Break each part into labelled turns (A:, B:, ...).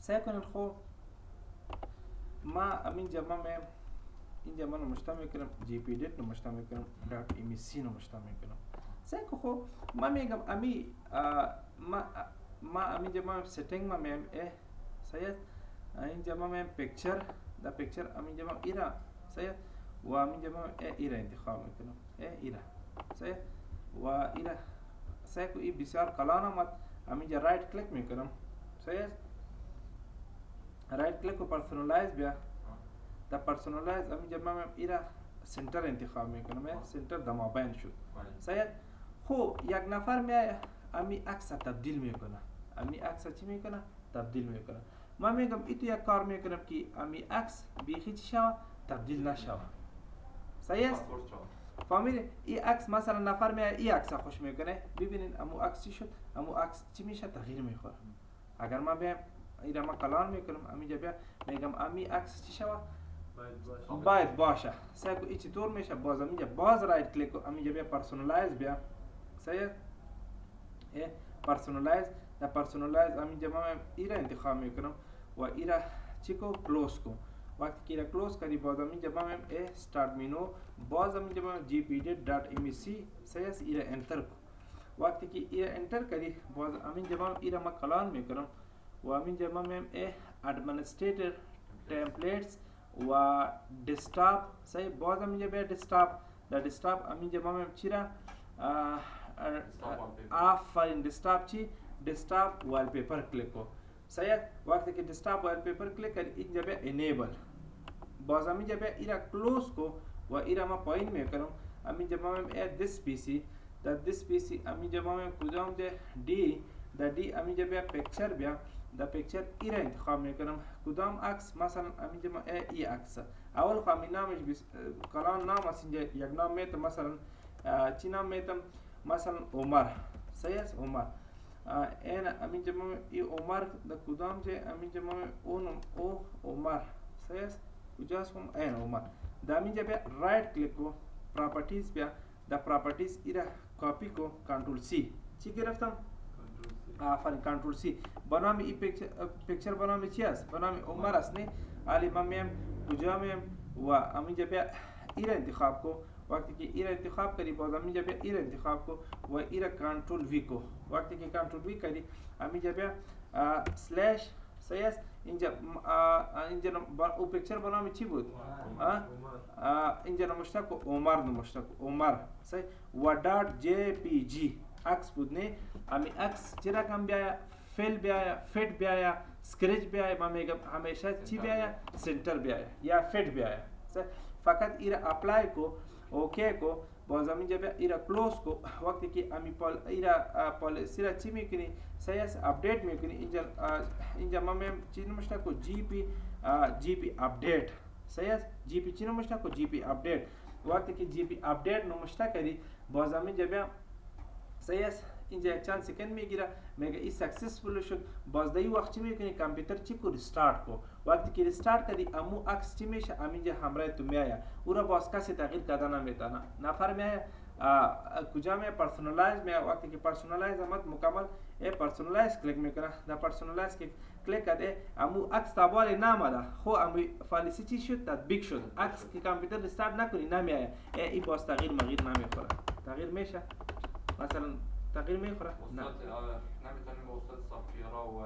A: سعی کنید خب ما امین جمع میں این جمع رو مشتمل کنم جی پی دیت رو مشتمل کنم دات ام سی رو مشتمل کنم سعی کو خب ما میگم امی ما امین جمع سیتینگ ما میم سعی این جمع میم پیکچر دا پیکچر امین جمع ایرا سعی و امین جمع ایرا انتخاب میکنم ایرا سعی و ایرا سعی کو ای بسیار کلان آمد امین جا رایت کلیک میکنم سعی رایت کلیک کو پرسونالایز بیا دا پرسونالایز امی جب من ایرا سنتر انتخاب میکنم سنتر دا مابین شد سعی خو یک نفر می امی عکس تبدیل میکنه امی عکس چی میکنه تبدیل میکنه من میگم ایتو یک کار میکنم که امی عکس بیخی چی شوه تبدیل نشوه صحیح است فهمیدی این عکس مثلا نفر می این عکس خوش میکنه ببینین امو عکس چی شد امو عکس چی میشه تغییر میخوره اگر من بیام ایرا ما کلان میکنم امی جب میگم امی عکس چی شوه باید باشه سعی کو این چطور میشه باز امی جب باز رایت کلیک کو امی جب پرسونالایز بیا صحیح پرسونالایز دا پرسونالایز امی جب من ایرا انتخاب میکنم و ایرا چی کو کلوز کو وقتی که ایرا کلوز کردی باز امی جب من استارت مینو باز امی جب من جی پی D dot M C صحیح ایرا انتر کو وقتی که ایرا انتر کردی باز امی جب من ایرا ما کلان میکنم و امی جب من ادمنستریتور ٹیمپلیٹس و ڈیسکٹاپ صحیح باز امی جب ڈیسکٹاپ دا ڈیسکٹاپ امی جب من چیرا آفرین ڈیسکٹاپ چی ڈیسکٹاپ وال پیپر کلیک کو صحیح وقتی که ڈیسکٹاپ وال پیپر کلیک کردی این جب انیبل باز امی جب ایرا کلوز کو و ایرا ما پایین میکنم امی جب من دس پی سی دا دس پی سی امی جب من کدام ده دی دا دی امی جب پیکچر بیا دا پیکچر ایرا انتخاب میکنم کدام عکس مثلا امی جب ای عکس اول خواهی نامش کلان نام است اینجا یک نام میتم مثلا چی نام میتم مثلا عمر صحیح است عمر این امی جب ای عمر دا کدام جه امی جب او عمر صحیح است کجاست این عمر دا امی جب رایت کلیک کو پراپرتیز بیا دا پراپرتیز ایرا کاپی کو کنترول سی چی گرفتم آفرین کنترل سی بنام ای پیکچر بنام چی است بنام عمر است نه علی من میم کجا میم و امی جب ایرا انتخاب کو وقتی که ایرا انتخاب کردی باز امی جب ایرا انتخاب کو و ایرا کنترل وی کو وقتی که کنترل وی کردی امی جب سلش صحیح است اینجا او پیکچر بنام چی بود اینجا نمشته کو عمر نمشته کو عمر صحیح و دات جی پی جی عکس بود نه امی عکس چی رقم بیایا فیل بیایا فیٹ بیایا اسکریچ بیایا ما میگم همیشه چی بیایا سنتر بیایا یا فیٹ بیایا فقط ایرا اپلای کو اوکی کو باز امی جب ایرا کلوز کو وقتی که امی ایرا پالیسی را چی میکنی صحیح است اپدیت میکنی اینجا ما میم چی نمشته کو جی پی اپدیت صحیح است جی پی چی نمشته کو جی پی اپدیت وقتی که جی پی اپدیت نمشته کردی باز امی جب صحیح است اینجا یک چند سکند میگیره میگه این سکسسفول شد باز در این وقت چی میکنی کامپیوتر چی کو ریستارت کو وقتی که ریستارت کردی امو عکس چی میشه همینجا همراه تو میآید او را باز کسی تغییر کردن نمیتونه نفر میآید کجا میآید پرسونالایز میآید وقتی که پرسونالایز آمد مکمل پرسونالایز کلیک میکنه در پرسونالایز که کلیک کرده امو عکس تابال نامده خو امو پالیسی چی شد تطبیق شد عکس که کامپیوتر ریستارت نکنی نمیآید این باز تغییر مغیر نمیخوره تغییر میشه مثلا تغییر میخوره نه
B: نمیتونیم وسط سافتویرها و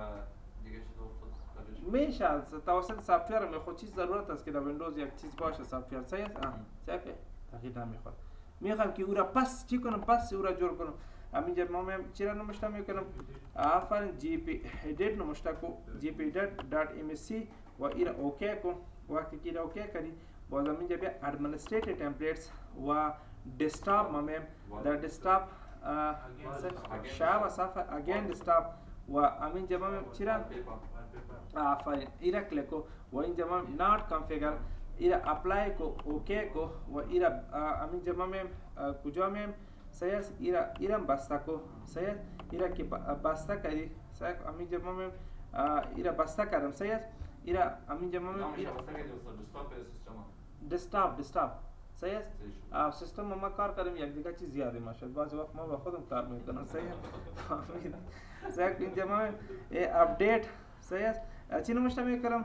B: دیگه چیز
A: میشه توسط سافتویر می خود چیز ضرورت است که در ویندوز یک چیز باشه سافتویر صحیح است صحیح تغییر نمیخوره میخوام که او را پس چی کنم پس او را جور کنم همینجا ما چرا نمشته میکنم آفرین جی پی ادیت نمشته کو جی پی ادیت دات ام سی و ایرا اوکی کو وقتی که ایرا اوکی کردی باز همینجا بیا ادمنستریتور ٹیمپلیٹس و ڈیسکٹاپ ما در ڈیسکٹاپ شاب صفحه اگین ڈیسکٹاپ و امین جمع چرا آفرین ایرا کلیک کو و این جمع ناٹ کانفیگر ایرا اپلای کو اوکی کو و ایرا امین جمع میں کجا میں صحیح ایرا بسته کو صحیح ایرا که بسته کردی صحیح امین جمع میں ایرا بسته کردم صحیح ایرا امین جمع میں ڈیسکٹاپ صحیح است سیستم ما کار کردیم یک دیگه چیز زیاده ماشد بعضی وقت ما با خودم کار میکنم صحیح است صحیح اینجا ما اپدیت صحیح است چی نمشته میکنم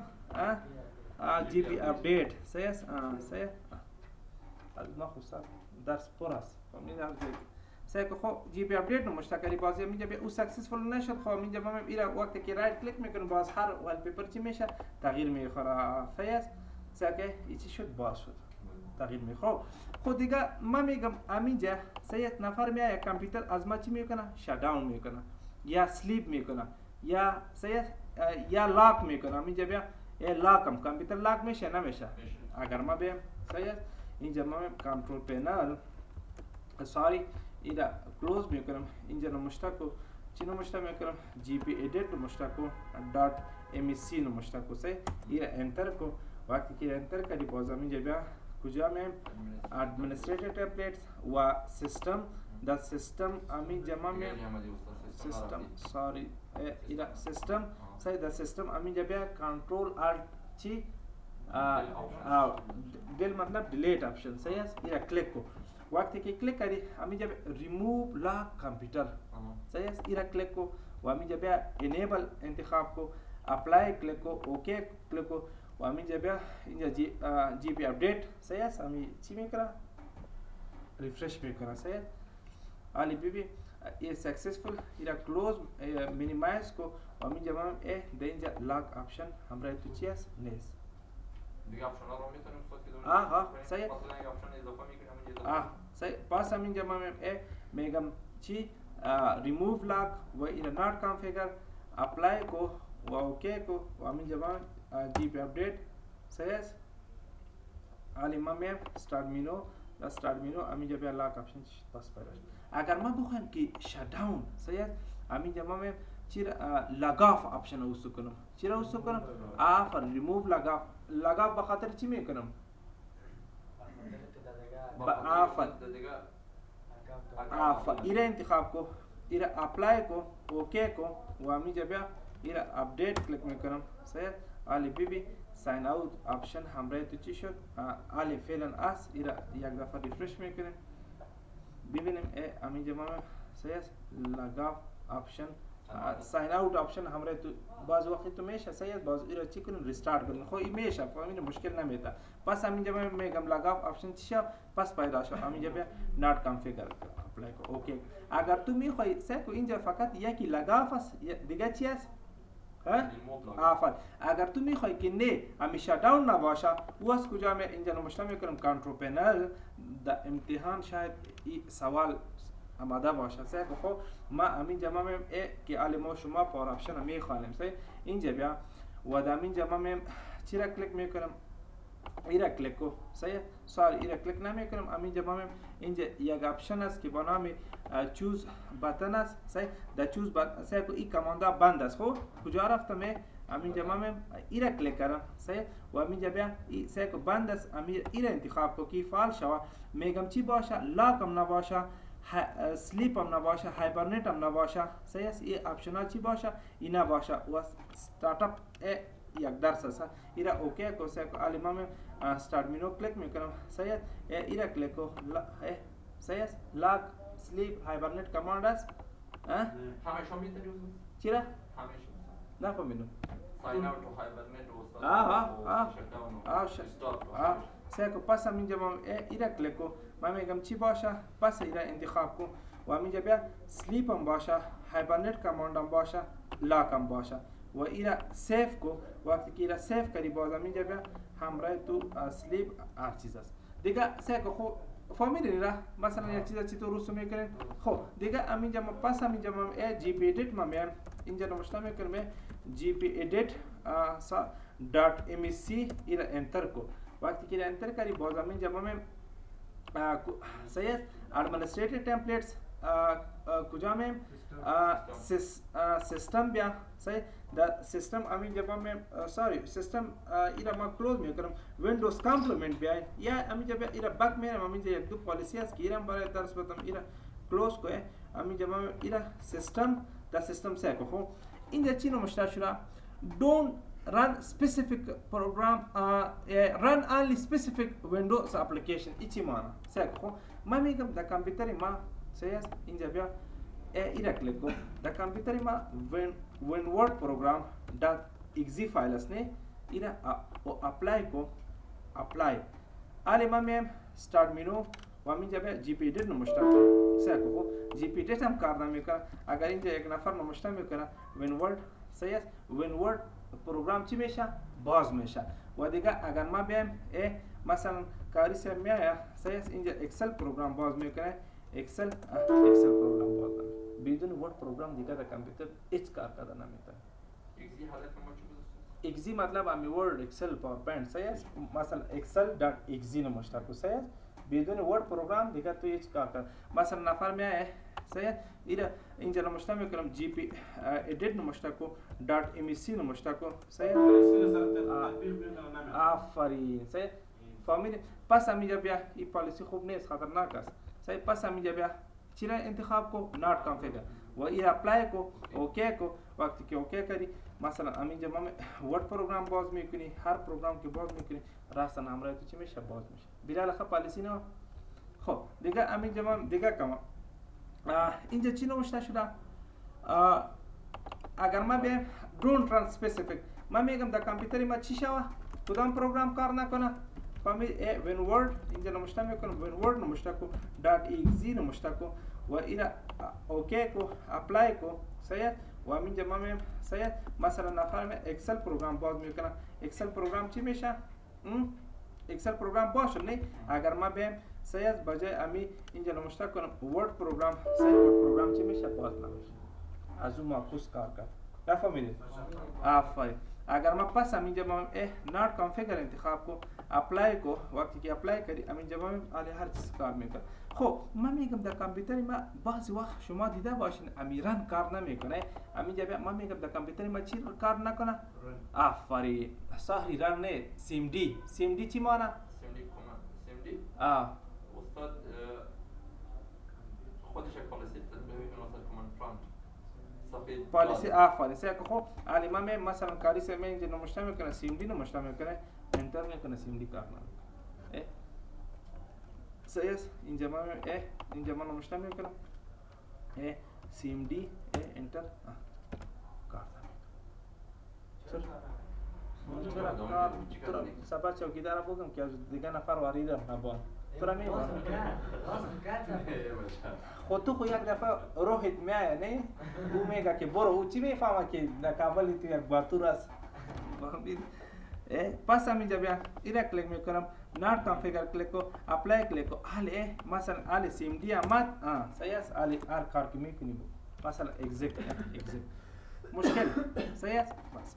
A: جی پی اپدیت صحیح است صحیح از ما خصوصا درس پر است فهمیدم صحیح که خب جی پی اپدیت نمشته کردی بازی اینجا به او سکسسفول نشد خب اینجا ما میره وقتی که رایت کلیک میکنیم باز هر وال پیپر چی میشه تغییر میخوره صحیح است صحیح که چی شد باز شد تغییر میخوره خود دیگه ما میگم همینجا صحیح نفر میاد کامپیوتر از ما چی میکنه شات داون میکنه یا سلیپ میکنه یا صحیح یا لاک میکنه اینجا بیا لاکم کامپیوتر لاک میشه نمیشه اگر ما بیم صحیح اینجا ما کنترل پنل ساری اینا کلوز میکنم اینجا نمشته کو چی نمشته میکنم جی پی ادیت نمشته کو دات ام سی نمشته کو صحیح اینا انتر کو وقتی که انتر کردی باز اینجا بیا کجا میم ادمنستریتور ٹیمپلیٹس و سیستم دا سیستم امی جمع میں سیستم سوری اینا سیستم صحیح دا سیستم امی جا بیا کنٹرول الٹ چی دل مطلب ڈیلیٹ آپشن صحیح ہے اینا کلک کو وقتی که کلیک کردی همینجا ریموو لاک کامپیوتر صحیح است ایرا کلیک کو و همینجا بیا انیبل انتخاب کو اپلای کلیک کو اوکی کلیک کو و همینجا بیا اینجا جی پی اپدیت صحیح است همین چی میکنه ریفرش میکنه صحیح علی بی بی یہ سکسسفل ایرا کلوز مینیمایز کو و همینجا ما ده اینجا لاک آپشن همراه تو چی است نیست
B: دیگه آپشن ها رو میتونیم استفاده کنیم
A: صحیح
B: مثلا یک آپشن اضافه میکنیم
A: صحیح پس همینجا ما میگم چی ریموو لاک و اینا نات کانفیگر اپلای کو و اوکی کو و همینجا ما جی پی اپدیت صحیح است حالی ما میم استارت مینو همینجا بیا لاک آپشن پس پیدا اگر ما بخوایم که شات داون صحیح است همینجا ما میم چی لاگ آف آپشن اوسو کنم چی را اوسو کنم آف ریموو لاگ آف بخاطر چی میکنم آفر ایره انتخاب کو ایره اپلای کو اوکی کو و همینجا بیا ایره اپدیت کلیک میکنم صحیح علی بی بی ساین اوت آپشن همراه تو چی شد علی فعلا است ایره یک دفعه ریفرش میکنیم ببینیم همینجا ما صحیح لاگ آپشن ساین اوت آپشن همراه تو باز وقتی تو میشه صحیح باز ایره چی کنیم ریستارت کنیم خب این میشه فهمیدین مشکل نمیده پس همینجا میگم لاگ آف آپشن چی شد پس پیدا شد همینجا بیا نات کانفیگر اپلای کو اوکی اگر تو میخوای سه کو اینجا فقط یکی لاگ آف است دیگه چی است آفر اگر تو میخوای که نه همیشه داون نباشه او از کجا می اینجا نمشته میکنم کنترل پنل در امتحان شاید این سوال آماده باشه سه خب ما همینجا ما میم که علم شما پاور آپشن میخوانیم سه اینجا بیا و در اینجا ما میم چی را کلیک میکنم ایرا کلیک کو صحیح سوال ایرا کلیک نمیکنم همینجا ما اینجا یک آپشن است که با نام چوز بتن است صحیح در چوز بتن صحیح کو این کماندا بند است خب کجا رفتم همینجا ما ایرا کلیک کردم صحیح و همینجا بیا صحیح کو بند است ایرا انتخاب کو کی فعال شود میگم چی باشه لاک هم نباشه سلیپ هم نباشه هایبرنیت هم نباشه صحیح است این آپشن ها چی باشه اینا باشه و استارت اپ یک درس است ایرا اوکی کو صحیح کو علی ما استارت مینو کلیک میکنم صحیح ایرا کلیک کو صحیح است لاک سلیپ هایبرنیت کماند است
B: همیشه میتونیم
A: چرا
B: همیشه
A: نفهمیدم
B: ساین اوت و هایبرنیت
A: صحیح کو پس همینجا ما ایرا کلیک کو ما میگم چی باشه پس ایرا انتخاب کو و همینجا بیا سلیپ هم باشه هایبرنیت کماند هم باشه لاک هم باشه و ایرا سیف کو وقتی که ایرا سیف کردی باز همینجا بیا همراه تو سلیپ هر چیز است دیگه سه کو خب فهمیدین را مثلا یک چیز چی تو رسوم میکنین خب دیگه همینجا ما پس همینجا ما جی پی ادیت ما میام اینجا نمشته میکنم جی پی ادیت دات ام سی ایرا انتر کو وقتی که انتر کردی باز همینجا ما صحیح ادمنستریتور ٹیمپلیٹس کجا میں سیستم بیا صحیح دا سیستم امین جب میں سوری سیستم ایرا ما کلوز میں کرم ویندوز کمپلیمنٹ بیا یا امین جب ایرا بک میں امین جب ایک دو پالیسی اس کی ایرا برای درس بتم ایرا کلوز کو ہے امین جب ایرا سیستم دا سیستم سے کو اینجا چی نو مشتاق شده don't run specific program run only specific Windows application ایچی مانا سیکو ما میگم در کامپیوتری ما سیاس اینجا بیا ایرا کلیک کو در کامپیوتری ما when word program that اگزی فایل است نه اینا اپلای کو اپلای آلی ما میم استارت منو و همینجا به جی پی ایدیت نمشته کنم سه کو جی پی ایدیت هم کار نمیکنه اگر اینجا یک نفر نمشته میکنه وینورد سه وینورد پروگرام چی میشه باز میشه و دیگه اگر ما بیایم مثلا کاری سه میایه سه اینجا اکسل پروگرام باز میکنه اکسل پروگرام باز نمیشه بدون ورد پروگرام دیگه در کامپیوتر هیچ کار کرده نمیتونه
B: اگزی حالت ما چی بود؟
A: اگزی مطلب امی ورد اکسل پاورپوینت سه مثلا excel.exe نمشته کو سه بدون ورد پروگرام دیگه تو هیچ کار کرد مثلا نفر میایه سه اینجا نمشته میکنم جی پی ایدیت نمشته کو .mec نمشته کو سه آفرین سه فهمیدی پس همینجا بیا این پالیسی خوب نیست خطرناک است سه پس همینجا بیا چی را انتخاب کو نات کانفیگر و این اپلای کو اوکی کو وقتی که اوکی کردی مثلا همینجا ما ورد پروگرام باز میکنی هر پروگرام که باز میکنی راست نامرای تو چی میشه باز میشه بلا خب پالیسی نه خب دیگه همینجا ما دیگه کما اینجا چی نوشته شده اگر ما بیایم don't run specific ما میگم در کامپیوتری ما چی شوه کدام پروگرام کار نکنه فهمید وینورد اینجا نمشته میکنم وینورد نمشته کو .exe نمشته کو و اینا اوکی کو اپلای کو صحیح و همینجا ما میم صحیح مثلا نفر می اکسل پروگرام باز میکنه اکسل پروگرام چی میشه اکسل پروگرام باشه نه اگر ما بیم صحیح بجای امی اینجا نمشته کنم ورد پروگرام صحیح ورد پروگرام چی میشه باز نمیشه از اون معکوس کار کرد نفهمیدید آفرین اگر ما پس همینجا ما نات کانفیگر انتخاب کو اپلای کو وقتی که اپلای کردی همینجا ما علی هر چیز کار میکنه خب من میگم در کامپیوتر ما بعضی وقت شما دیده باشین امیران کار نمیکنه همینجا ما میگم در کامپیوتر ما چی کار نکنه آفرین صحیح رن نه سیم دی چی معنی
B: سیم دی استاد خودش یک پالیسی تطبیق میکنه کاماند پرامپت
A: پالیسی آفرین سه خب علی ما مثلا کاری سه من اینجا نمشته میکنه سیم دی نمشته میکنه انتر میکنه سیم دی کار نمیکنه سیاس اینجا ما اینجا ما نمشته میکنم سیم دی انتر کار نمیکنه سبا چوکیدار بگم که دیگه نفر واریدم نبان تو نمیبان خود تو یک دفعه روحت میایه نه او میگه که برو او چی میفهمه که در کابل تو یک باتور است پس همینجا بیا ایره کلیک میکنم نات کانفیگر کلیک کو اپلای کلیک کو حالا مثلا حالا سیم دی آمد صحیح است حالا هر کار که میکنی مثلا اگزیت مشکل صحیح است بس